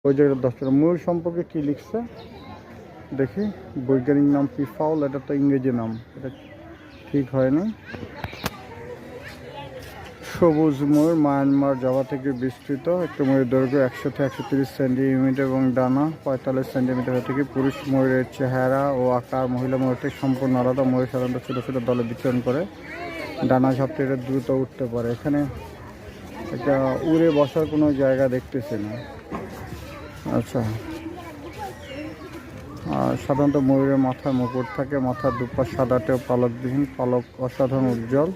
ওই জায়গাটা 10 টাকা। ময়ূর সম্পর্কে কি লিখছে দেখি। বৈজ্ঞানিক নাম পিফাউল, এটা তো ইংরেজি নাম, এটা ঠিক হয়নি। সবুজ ময়ূর মায়ানমার জাভা থেকে বিস্তৃত। একটি ময়ূর দৈর্ঘ্য 100 থেকে 130 সেন্টিমিটার এবং ডানা 45 সেন্টিমিটার থেকে। পুরুষ ময়ূরের চেহারা ও আকার মহিলা ময়ূর থেকে সম্পূর্ণ আলাদা। ময়ূর সাধারণত ছোটো ছোটো দলে বিচরণ করে, ডানা ঝাপটে এটা দ্রুত উঠতে পারে। এখানে এটা উড়ে বসার কোনো জায়গা দেখতেছি না। আচ্ছা, সাধারণত ময়ূরের মাথায় মুকুট থাকে, মাথার দুপাশ সাদাটে ও পালকবিহীন, পালক অসাধারণ উজ্জ্বল,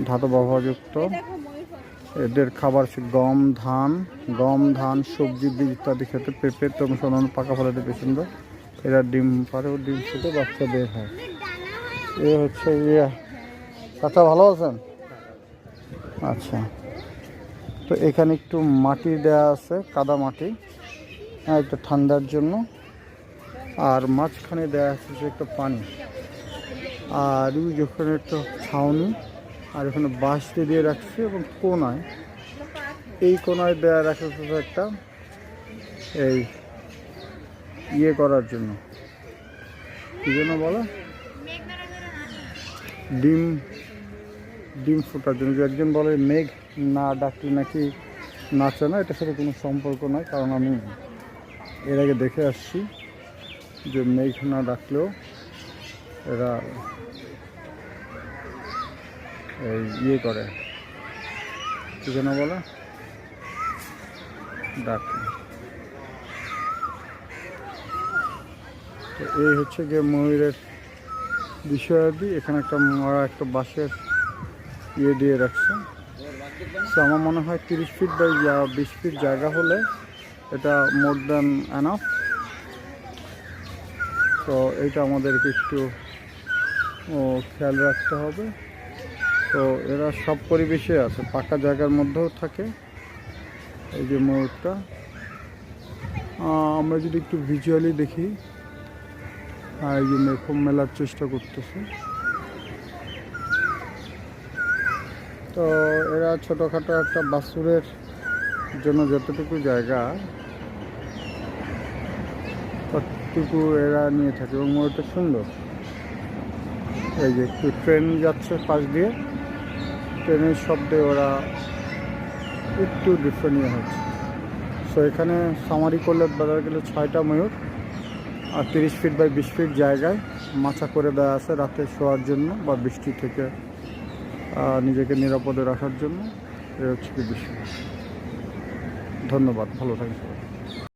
ধাতব আবহাওয়াযুক্ত। এদের খাবার হচ্ছে গম, ধান, সবজি, বীজ ইত্যাদি খেতে। পেঁপে এবং অন্যান্য পাকা ফলাতে পছন্দ। এরা ডিম পারে ও ডিম খেতে বাচ্চা বের হয়। এ হচ্ছে কাঁচা। ভালো আছেন? আচ্ছা, তো এখানে একটু মাটি দেয়া আছে, কাদা মাটি, হ্যাঁ, একটু ঠান্ডার জন্য। আর মাঝখানে দেয়া আছে যে একটা পানি, আর ওই যেখানে একটা ছাউনি, আর এখানে বাঁশ দিয়ে রাখছে। এবং কোনায়, এই কোনায় দেয়া রাখছে একটা এই ইয়ে করার জন্য, কি জন্য বলে, ডিম ফোটার জন্য। যে একজন বলে মেঘ না ডাকলে নাকি নাচে না, এটার সাথে কোনো সম্পর্ক নয়, কারণ আমি এর আগে দেখে আসছি যে মেঘ না ডাকলেও এরা এই ইয়ে করে, কি যেন বলে, ডাকে। তো এই হচ্ছে যে ময়ূরের বিষয়াদি। এখানে একটা বাঁশের ইয়ে দিয়ে রাখছে। তো আমার মনে হয় 30 ফিট বা 20 ফিট জায়গা হলে এটা মোর দ্যান এনাফ। তো এইটা আমাদেরকে একটু খেয়াল রাখতে হবে। তো এরা সব পরিবেশে আছে, পাকা জায়গার মধ্যেও থাকে। এই যে ময়ূরটা আমরা যদি একটু ভিজুয়ালি দেখি, এই যে মেঘম মেলার চেষ্টা করতেছে। তো এরা ছোটোখাটো একটা বাছুরের জন্য যতটুকু জায়গা, ততটুকু এরা নিয়ে থাকে। এবং ময়ূরটা সুন্দর। এই যে একটু ট্রেন যাচ্ছে পাশ দিয়ে, ট্রেনের শব্দে ওরা একটু ডিফারেন্ট হচ্ছে। সো এখানে সামারি করলে বাজার গেলে 6টা ময়ূর, আর 30 ফিট বাই 20 ফিট জায়গায় মাচা করে দেওয়া আছে রাতে শোয়ার জন্য বা বৃষ্টি থেকে নিজেকে নিরাপদে রাখার জন্য। এ হচ্ছে কি বিষয়। ধন্যবাদ, ভালো থাকবেন।